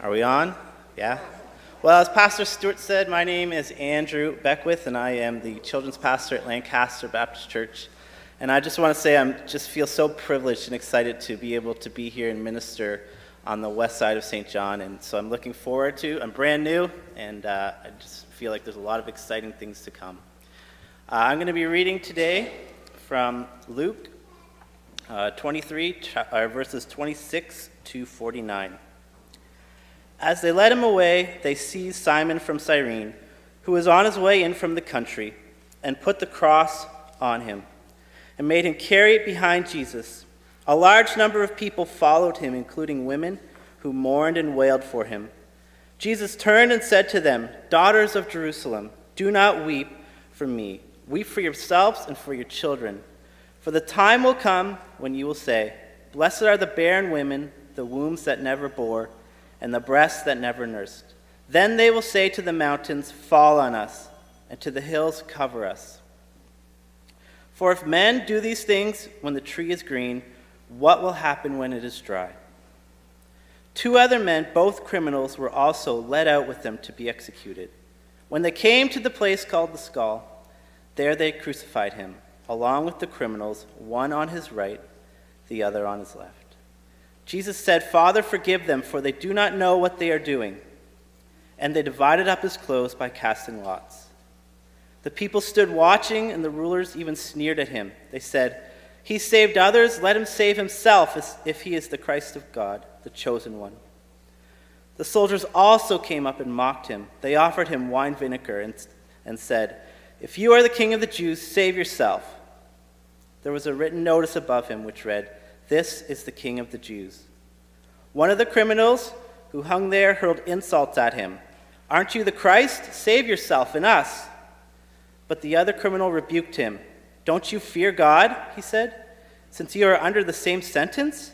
Are we on? Yeah? Well, as Pastor Stewart said, my name is Andrew Beckwith, and I am the children's pastor at Lancaster Baptist Church. And I just want to say I just feel so privileged and excited to be able to be here and minister on the west side of St. John. And so I'm looking forward to, I'm brand new, and I just feel like there's a lot of exciting things to come. I'm going to be reading today from Luke 23, verses 26 to 49. As they led him away, they seized Simon from Cyrene, who was on his way in from the country, and put the cross on him, and made him carry it behind Jesus. A large number of people followed him, including women who mourned and wailed for him. Jesus turned and said to them, "Daughters of Jerusalem, do not weep for me. Weep for yourselves and for your children. For the time will come when you will say, 'Blessed are the barren women, the wombs that never bore, and the breasts that never nursed.' Then they will say to the mountains, 'Fall on us,' and to the hills, 'Cover us.' For if men do these things when the tree is green, what will happen when it is dry?" 2 other men, both criminals, were also led out with them to be executed. When they came to the place called the Skull, there they crucified him, along with the criminals, one on his right, the other on his left. Jesus said, "Father, forgive them, for they do not know what they are doing." And they divided up his clothes by casting lots. The people stood watching, and the rulers even sneered at him. They said, "He saved others, let him save himself if he is the Christ of God, the chosen one." The soldiers also came up and mocked him. They offered him wine vinegar and said, "If you are the king of the Jews, save yourself." There was a written notice above him which read, "This is the King of the Jews." One of the criminals who hung there hurled insults at him. "Aren't you the Christ? Save yourself and us." But the other criminal rebuked him. "Don't you fear God," he said, "since you are under the same sentence?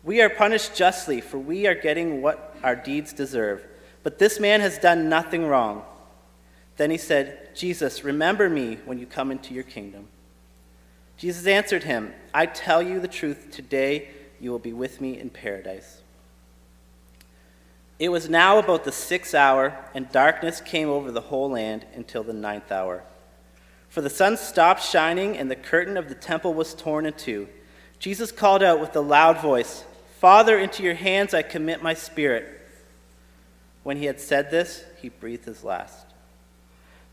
We are punished justly, for we are getting what our deeds deserve. But this man has done nothing wrong." Then he said, "Jesus, remember me when you come into your kingdom." Jesus answered him, "I tell you the truth, today you will be with me in paradise." It was now about the 6th hour, and darkness came over the whole land until the 9th hour. For the sun stopped shining, and the curtain of the temple was torn in two. Jesus called out with a loud voice, "Father, into your hands I commit my spirit." When he had said this, he breathed his last.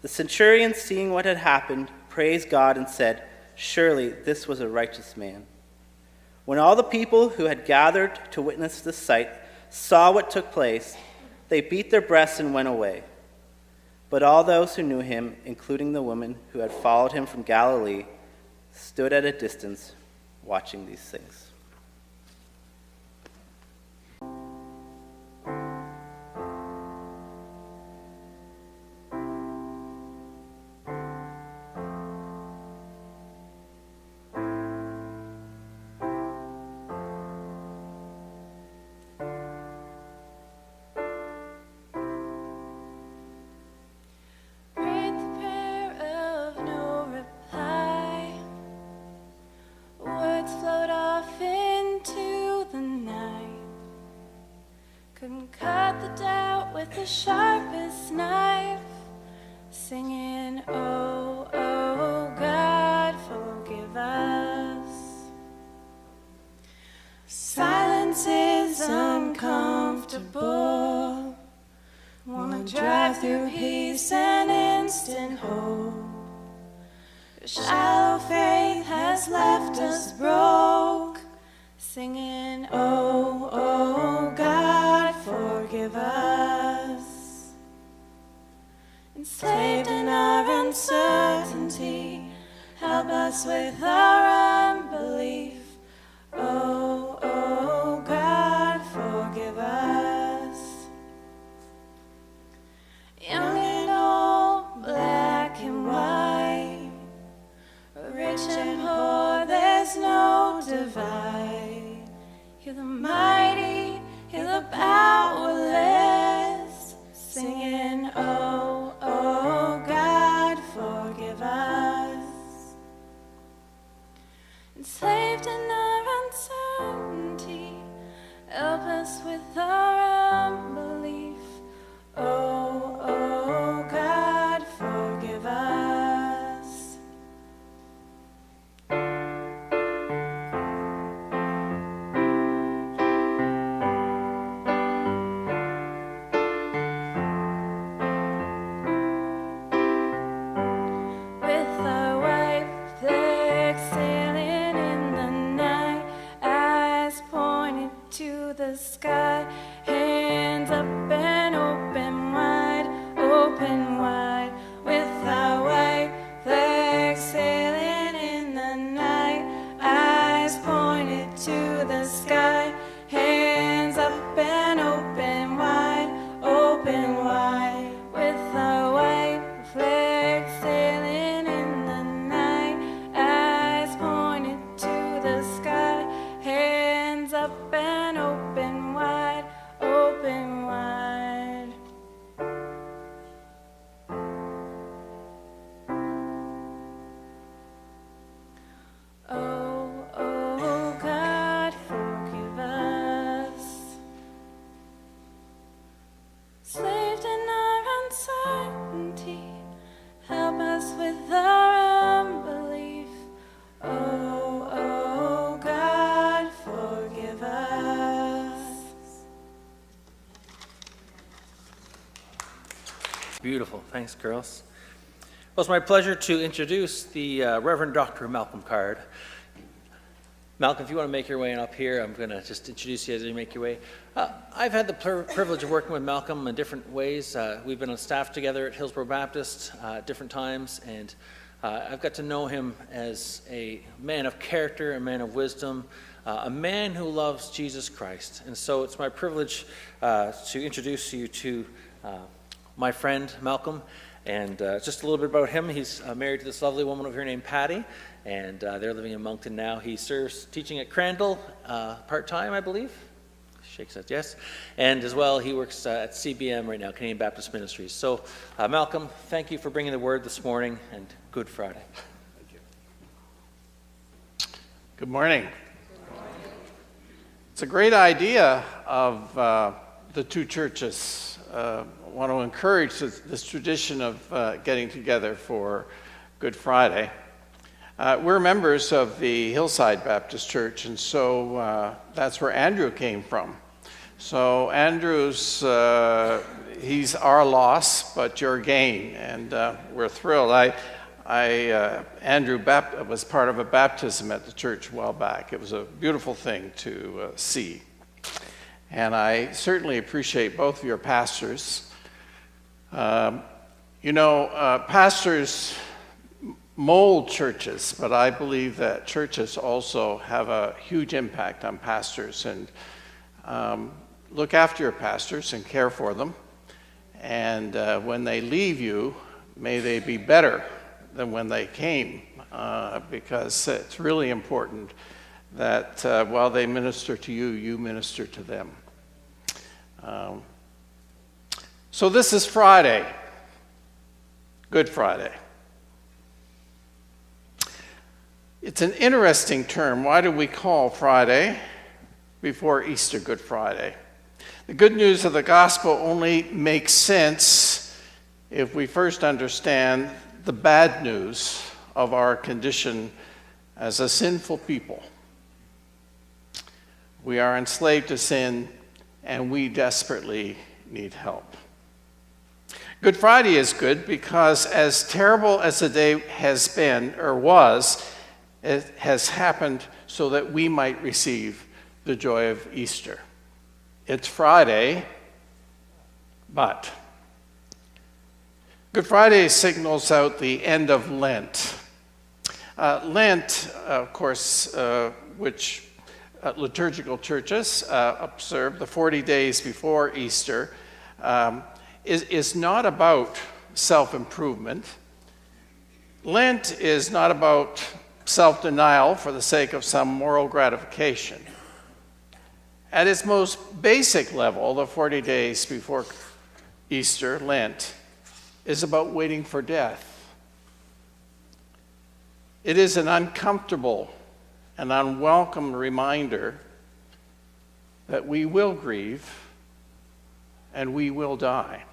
The centurion, seeing what had happened, praised God and said, "Surely this was a righteous man." When all the people who had gathered to witness this sight saw what took place, they beat their breasts and went away. But all those who knew him, including the woman who had followed him from Galilee, stood at a distance watching these things. Couldn't cut the doubt with the sharpest knife, singing, "Oh, oh, God, forgive us." Silence is uncomfortable. Wanna drive through peace and instant hope. Shallow faith has left us broke, singing, "Oh, oh, God, forgive us." Enslaved in our uncertainty, help us with our unbelief. Oh, oh, God, forgive us. Young and old, black and white, rich and poor, there's no divide. You're the mighty, you're the powerless, singing, "Oh, oh, God, forgive us." Enslaved in our uncertainty, help us with our the sky, hands up and open wide, with our white flag sailing in the night, eyes pointed to the sky, hands up and open wide, with our white flag sailing in the night, eyes pointed to the sky, hands up and open wide, open wide. Oh, oh, God, forgive us, slaved in our uncertainty, help us with our unbelief. Oh, oh, God, forgive us. Beautiful. Thanks, girls. Well, it's my pleasure to introduce the Reverend Dr. Malcolm Card. Malcolm, if you want to make your way on up here, I'm going to just introduce you as you make your way. I've had the privilege of working with Malcolm in different ways. We've been on staff together at Hillsborough Baptist at different times, and I've got to know him as a man of character, a man of wisdom, a man who loves Jesus Christ. And so it's my privilege to introduce you to my friend Malcolm, and just a little bit about him. He's married to this lovely woman over here named Patty, and they're living in Moncton now. He serves teaching at Crandall part-time, I believe. Shakes that, yes. And as well, he works at CBM right now, Canadian Baptist Ministries. So, Malcolm, thank you for bringing the word this morning, and Good Friday. Thank you. Good morning. It's a great idea of the two churches. I want to encourage this tradition of getting together for Good Friday. We're members of the Hillside Baptist Church, and so that's where Andrew came from. So Andrew's, he's our loss, but your gain, and we're thrilled. Andrew was part of a baptism at the church a while back. It was a beautiful thing to see. And I certainly appreciate both of your pastors. Pastors mold churches, but I believe that churches also have a huge impact on pastors, and look after your pastors and care for them. And when they leave you, may they be better than when they came, because it's really important that while they minister to you, you minister to them. So this is Friday, Good Friday. It's an interesting term. Why do we call Friday before Easter Good Friday? The good news of the gospel only makes sense if we first understand the bad news of our condition as a sinful people. We are enslaved to sin, and we desperately need help. Good Friday is good because, as terrible as the day has been or was, it has happened so that we might receive the joy of Easter. It's Friday, but Good Friday signals out the end of Lent. Lent, of course, which liturgical churches observe the 40 days before Easter, is not about self-improvement. Lent is not about self-denial for the sake of some moral gratification. At its most basic level, the 40 days before Easter, Lent, is about waiting for death. It is an uncomfortable and unwelcome reminder that we will grieve and we will die.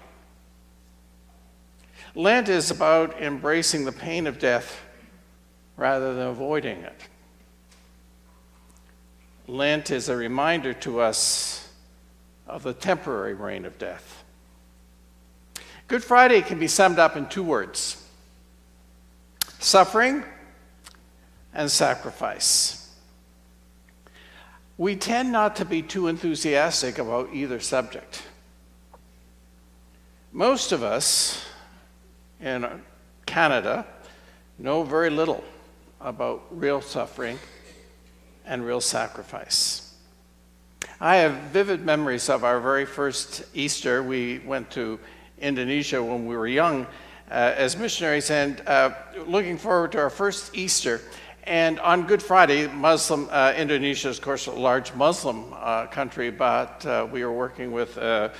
Lent is about embracing the pain of death rather than avoiding it. Lent is a reminder to us of the temporary reign of death. Good Friday can be summed up in two words: suffering and sacrifice. we tend not to be too enthusiastic about either subject. Most of us in Canada know very little about real suffering and real sacrifice. I have vivid memories of our very first Easter. We went to Indonesia when we were young as missionaries, and looking forward to our first Easter. And on Good Friday, Indonesia is, of course, a large Muslim country, but we were working with a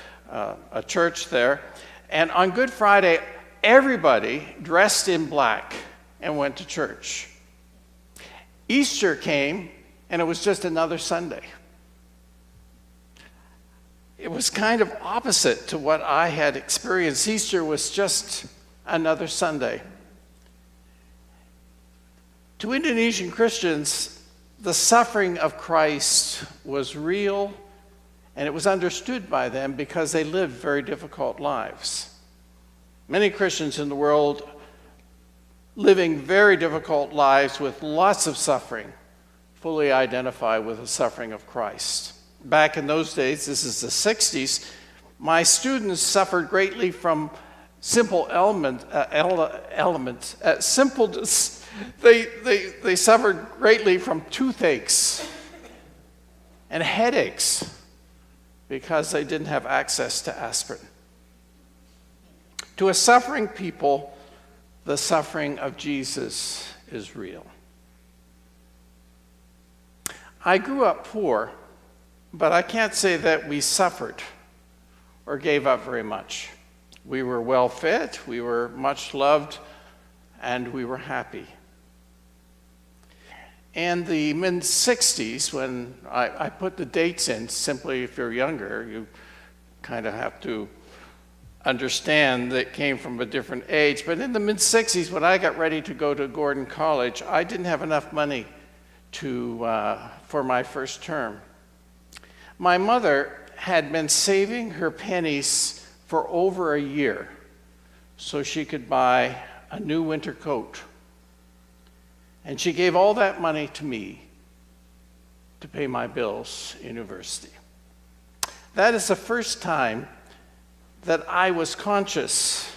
church there. And on Good Friday, everybody dressed in black and went to church. Easter came, and it was just another Sunday. It was kind of opposite to what I had experienced. Easter was just another Sunday. To Indonesian Christians, the suffering of Christ was real, and it was understood by them because they lived very difficult lives. Many Christians in the world living very difficult lives with lots of suffering fully identify with the suffering of Christ. Back in those days, this is the 60s, my students suffered greatly from simple they suffered greatly from toothaches and headaches because they didn't have access to aspirin. To a suffering people, the suffering of Jesus is real. I grew up poor, but I can't say that we suffered or gave up very much. We were well fed, we were much loved, and we were happy. In the mid-60s, when I put the dates in, simply if you're younger, you kind of have to understand that it came from a different age. But in the mid-60s, when I got ready to go to Gordon College, I didn't have enough money for my first term. My mother had been saving her pennies for over a year so she could buy a new winter coat. And she gave all that money to me to pay my bills in university. That is the first time that I was conscious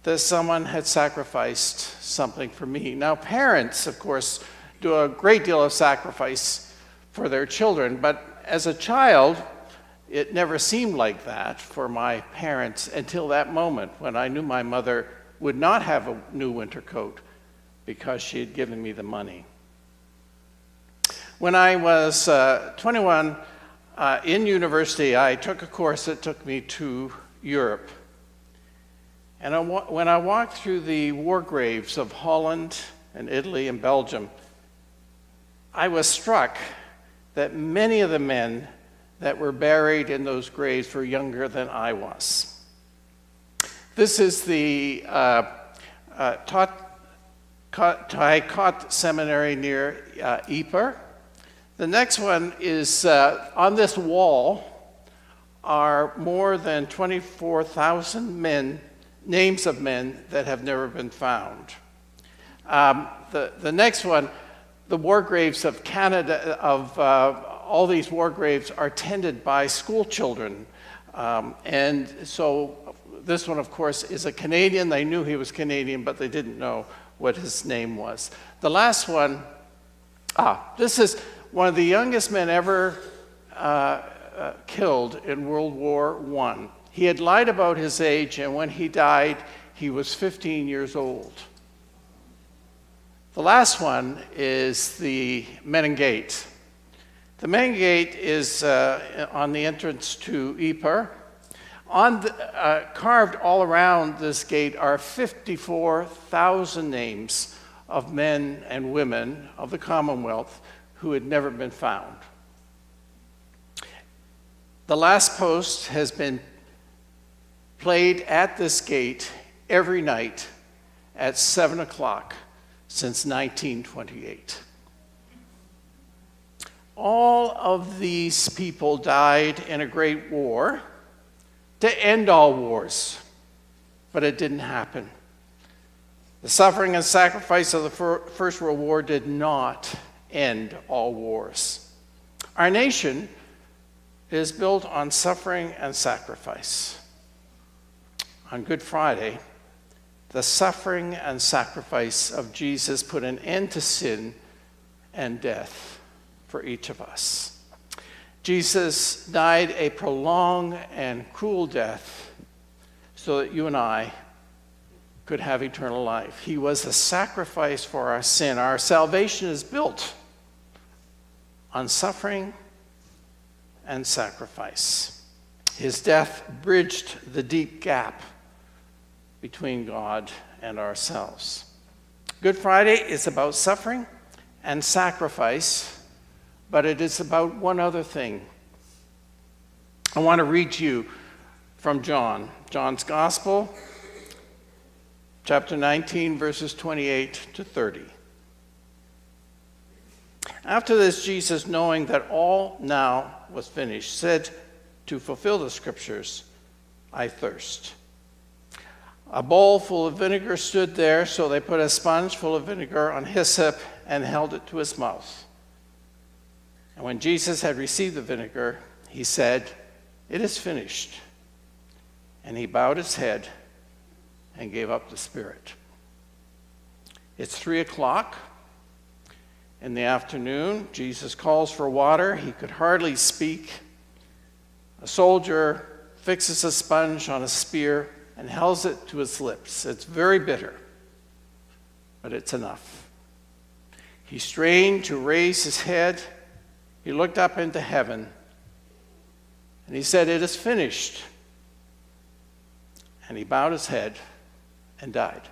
that someone had sacrificed something for me. Now, parents, of course, do a great deal of sacrifice for their children, but as a child, it never seemed like that for my parents until that moment when I knew my mother would not have a new winter coat because she had given me the money. When I was 21 in university, I took a course that took me to Europe. And when I walked through the war graves of Holland and Italy and Belgium, I was struck that many of the men that were buried in those graves were younger than I was. This is the Taikot Seminary near Ypres. The next one is on this wall are more than 24,000 names of men that have never been found. The next one, the war graves of Canada, all these war graves are tended by school children. And so this one, of course, is a Canadian. They knew he was Canadian, but they didn't know what his name was. The last one, this is one of the youngest men ever killed in World War I. He had lied about his age, and when he died, he was 15 years old. The last one is the Menin Gate. The Menin Gate is on the entrance to Ypres. Carved all around this gate are 54,000 names of men and women of the Commonwealth who had never been found. The last post has been played at this gate every night at 7 o'clock since 1928. All of these people died in a great war to end all wars, but it didn't happen. The suffering and sacrifice of the First World War did not end all wars. Our nation is built on suffering and sacrifice. On Good Friday, the suffering and sacrifice of Jesus put an end to sin and death for each of us. Jesus died a prolonged and cruel death so that you and I could have eternal life. He was a sacrifice for our sin. Our salvation is built on suffering and sacrifice. His death bridged the deep gap between God and ourselves. Good Friday is about suffering and sacrifice, but it is about one other thing. I want to read to you from John's Gospel, chapter 19, verses 28 to 30. After this, Jesus, knowing that all now was finished, said to fulfill the scriptures, I thirst. A bowl full of vinegar stood there, so they put a sponge full of vinegar on hyssop and held it to his mouth. And when Jesus had received the vinegar, he said, It is finished. And he bowed his head and gave up the spirit. It's 3:00 in the afternoon. Jesus calls for water. He could hardly speak. A soldier fixes a sponge on a spear and held it to his lips. It's very bitter, but it's enough. He strained to raise his head. He looked up into heaven, and he said, It is finished. And he bowed his head and died.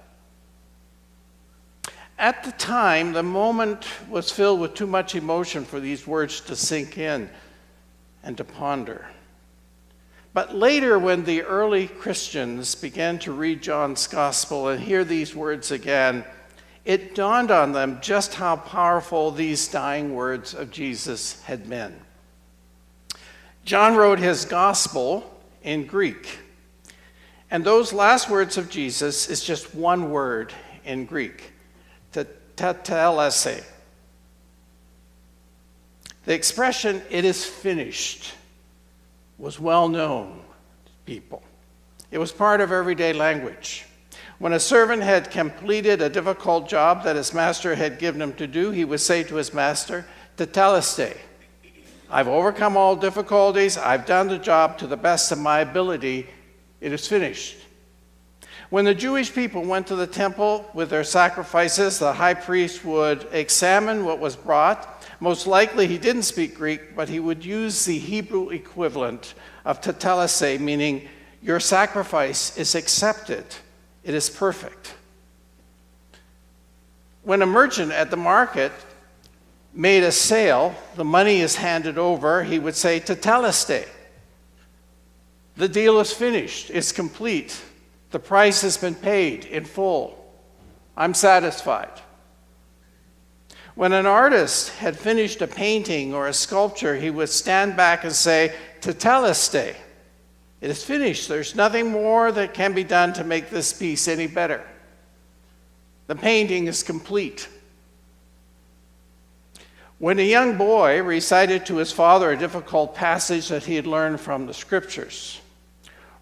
At the time, the moment was filled with too much emotion for these words to sink in and to ponder. But later, when the early Christians began to read John's Gospel and hear these words again, it dawned on them just how powerful these dying words of Jesus had been. John wrote his Gospel in Greek, and those last words of Jesus is just one word in Greek, tetelestai. The expression, it is finished, was well known to people. It was part of everyday language. When a servant had completed a difficult job that his master had given him to do, he would say to his master, tetelestai. I've overcome all difficulties. I've done the job to the best of my ability. It is finished. When the Jewish people went to the temple with their sacrifices, the high priest would examine what was brought. Most likely he didn't speak Greek, but he would use the Hebrew equivalent of tetelestai, meaning your sacrifice is accepted. It is perfect. When a merchant at the market made a sale, the money is handed over, he would say tetelestai. The deal is finished. It's complete. The price has been paid in full. I'm satisfied. When an artist had finished a painting or a sculpture, he would stand back and say, tetelestai. It is finished. There's nothing more that can be done to make this piece any better. The painting is complete. When a young boy recited to his father a difficult passage that he had learned from the scriptures,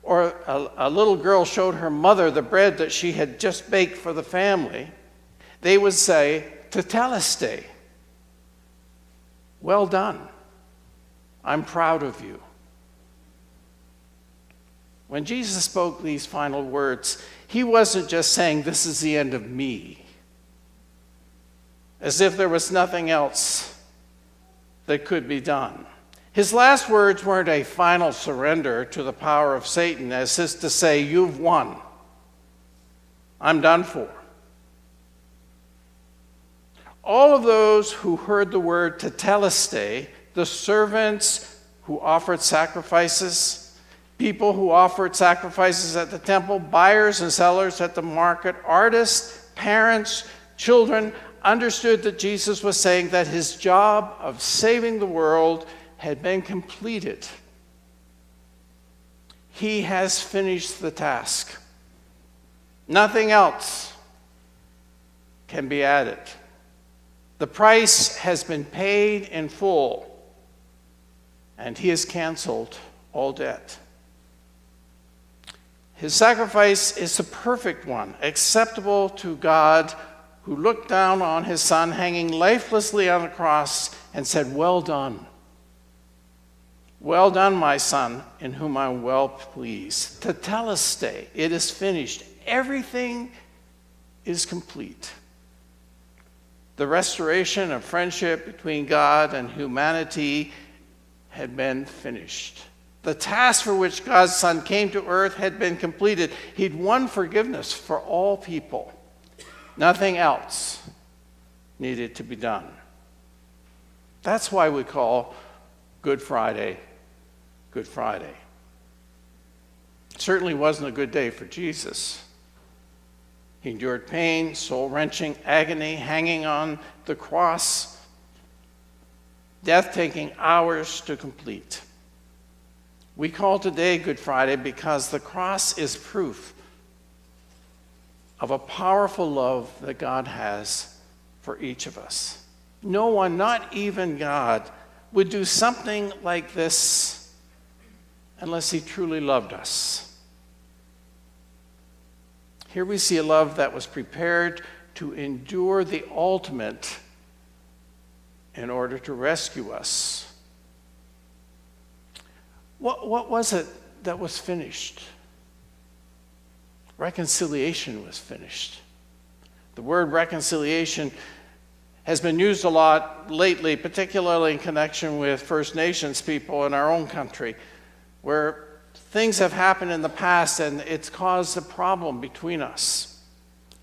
or a little girl showed her mother the bread that she had just baked for the family, they would say, tetelestai. Well done. I'm proud of you. When Jesus spoke these final words, he wasn't just saying, this is the end of me, as if there was nothing else that could be done. His last words weren't a final surrender to the power of Satan, as if to say, you've won. I'm done for. All of those who heard the word tetelestai, the servants who offered sacrifices, people who offered sacrifices at the temple, buyers and sellers at the market, artists, parents, children, understood that Jesus was saying that his job of saving the world had been completed. He has finished the task. Nothing else can be added. The price has been paid in full. and he has canceled all debt. His sacrifice is the perfect one, acceptable to God, who looked down on his son hanging lifelessly on the cross and said, "Well done. Well done, my son, in whom I'm well pleased." Tetelestai, it is finished. Everything is complete. The restoration of friendship between God and humanity had been finished. The task for which God's Son came to earth had been completed. He'd won forgiveness for all people. Nothing else needed to be done. That's why we call Good Friday, Good Friday. It certainly wasn't a good day for Jesus. He endured pain, soul-wrenching agony, hanging on the cross, death taking hours to complete. We call today Good Friday because the cross is proof of a powerful love that God has for each of us. No one, not even God, would do something like this unless he truly loved us. Here we see a love that was prepared to endure the ultimate in order to rescue us. What was it that was finished? Reconciliation was finished. The word reconciliation has been used a lot lately, particularly in connection with First Nations people in our own country, where things have happened in the past and it's caused a problem between us.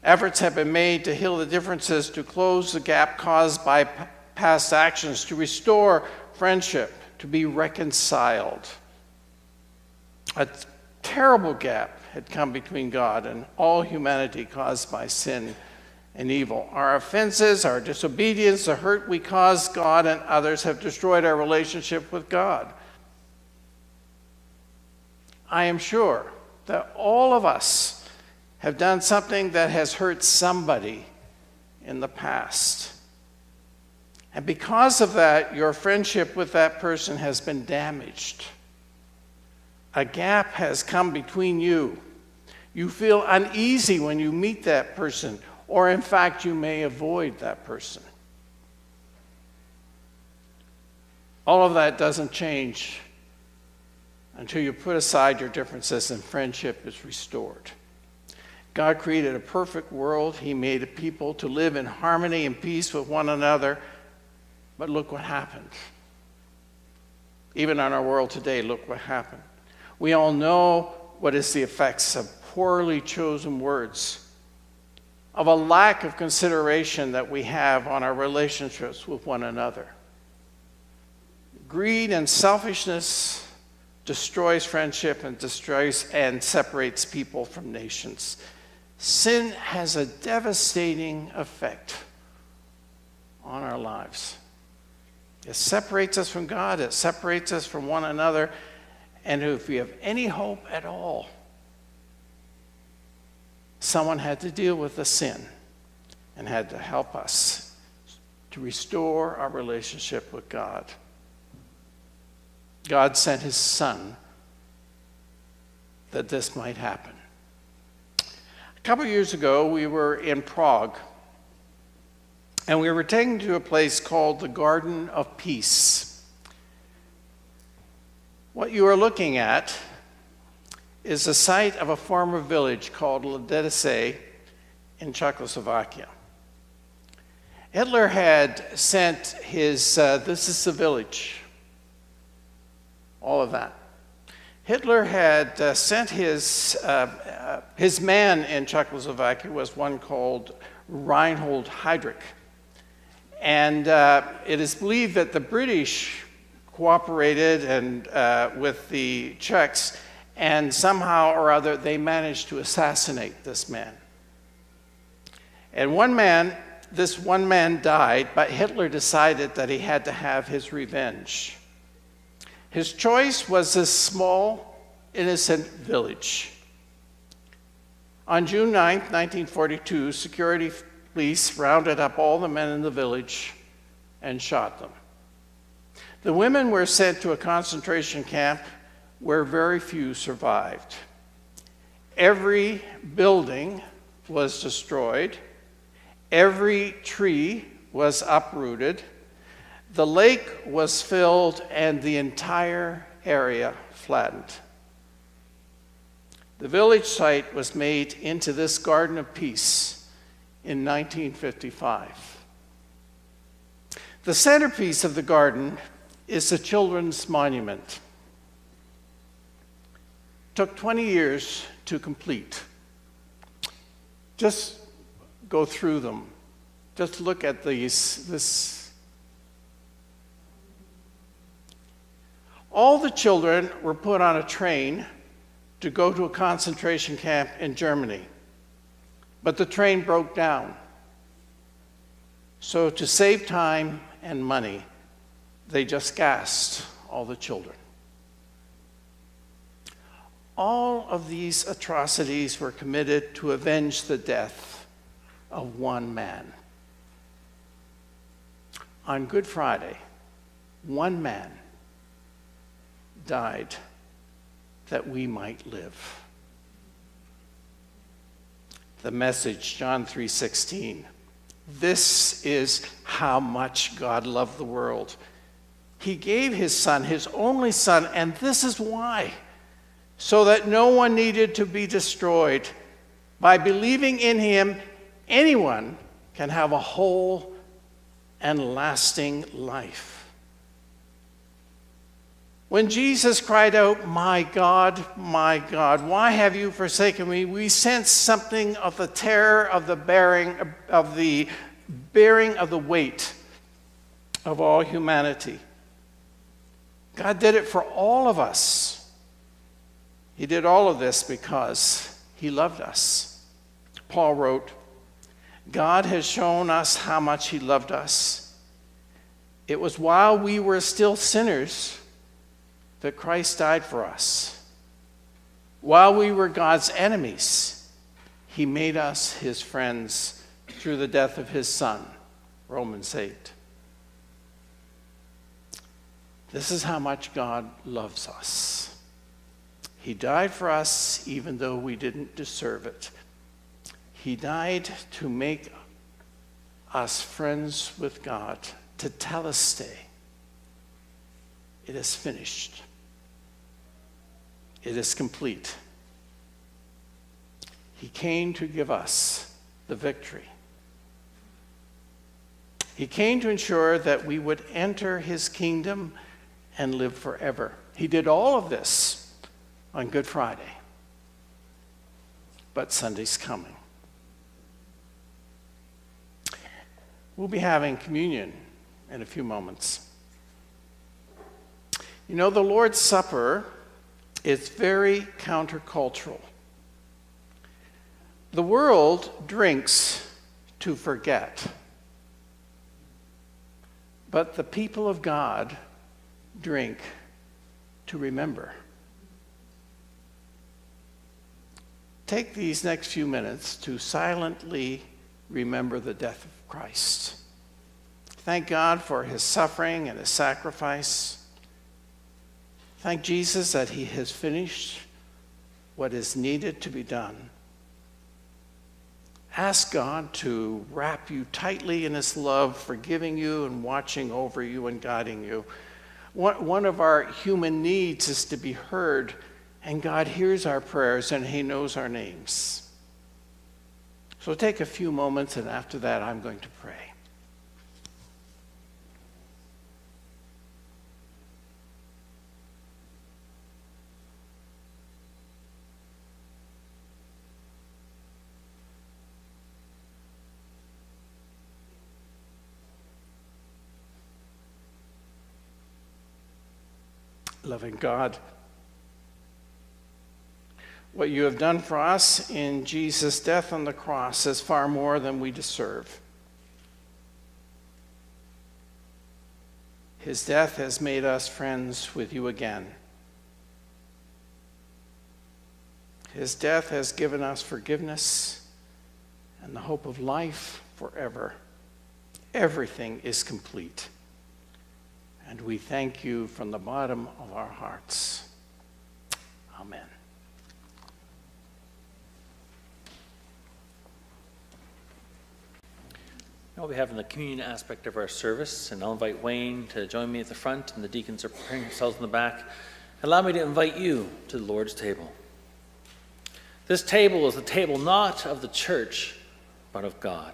Efforts have been made to heal the differences, to close the gap caused by past actions, to restore friendship, to be reconciled. A terrible gap had come between God and all humanity caused by sin and evil. Our offenses, our disobedience, the hurt we caused God and others have destroyed our relationship with God. I am sure that all of us have done something that has hurt somebody in the past. And because of that, your friendship with that person has been damaged. A gap has come between you. You feel uneasy when you meet that person, or in fact, you may avoid that person. All of that doesn't change until you put aside your differences and friendship is restored. God created a perfect world. He made a people to live in harmony and peace with one another. But look what happened. Even in our world today, look what happened. We all know what is the effects of poorly chosen words, of a lack of consideration that we have on our relationships with one another. Greed and selfishness destroys friendship and destroys and separates people from nations. Sin has a devastating effect on our lives. It separates us from God, it separates us from one another, and if we have any hope at all, someone had to deal with the sin and had to help us to restore our relationship with God. God sent his Son that this might happen. A couple years ago, we were in Prague, and we were taken to a place called the Garden of Peace. What you are looking at is the site of a former village called Lancaster in Czechoslovakia. Hitler had sent his, this is the village, all of that. Hitler had sent his man in Czechoslovakia was one called Reinhold Heydrich. And it is believed that the British cooperated with the Czechs, and somehow or other they managed to assassinate this man. And this one man died, but Hitler decided that he had to have his revenge. His choice was this small, innocent village. On June 9th, 1942, security police rounded up all the men in the village and shot them. The women were sent to a concentration camp where very few survived. Every building was destroyed. Every tree was uprooted. The lake was filled and the entire area flattened. The village site was made into this Garden of Peace in 1955. The centerpiece of the garden is the Children's Monument. It took 20 years to complete. Just go through them. Just look at this. All the children were put on a train to go to a concentration camp in Germany. But the train broke down. So to save time and money, they just gassed all the children. All of these atrocities were committed to avenge the death of one man. On Good Friday, one man died that we might live. The message, John 3:16. This is how much God loved the world. He gave his son, his only son, and this is why. So that no one needed to be destroyed. By believing in him, anyone can have a whole and lasting life. When Jesus cried out, my God, why have you forsaken me?" we sense something of the terror of the bearing of the weight of all humanity. God did it for all of us. He did all of this because he loved us. Paul wrote, "God has shown us how much he loved us. It was while we were still sinners that Christ died for us. While we were God's enemies, he made us his friends through the death of his son." Romans 8. This is how much God loves us. He died for us even though we didn't deserve it. He died to make us friends with God, to tell us stay. It is finished. It is complete. He came to give us the victory. He came to ensure that we would enter his kingdom and live forever. He did all of this on Good Friday. But Sunday's coming. We'll be having communion in a few moments. You know, the Lord's Supper is very countercultural. The world drinks to forget, but the people of God drink to remember. Take these next few minutes to silently remember the death of Christ. Thank God for his suffering and his sacrifice. Thank Jesus that he has finished what is needed to be done. Ask God to wrap you tightly in his love, forgiving you and watching over you and guiding you. One of our human needs is to be heard, and God hears our prayers and he knows our names. So take a few moments, and after that I'm going to pray. Loving God, what you have done for us in Jesus' death on the cross is far more than we deserve. His death has made us friends with you again. His death has given us forgiveness and the hope of life forever. Everything is complete. And we thank you from the bottom of our hearts. Amen. Now we'll be having the communion aspect of our service, and I'll invite Wayne to join me at the front, and the deacons are preparing themselves in the back. Allow me to invite you to the Lord's table. This table is the table not of the church, but of God.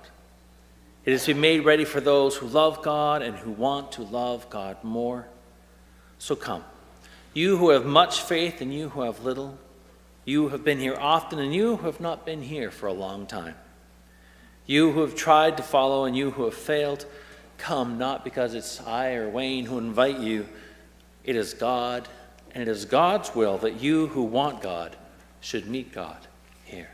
It is to be made ready for those who love God and who want to love God more. So come, you who have much faith and you who have little, you who have been here often and you who have not been here for a long time. You who have tried to follow and you who have failed, come not because it's I or Wayne who invite you. It is God, and it is God's will that you who want God should meet God here.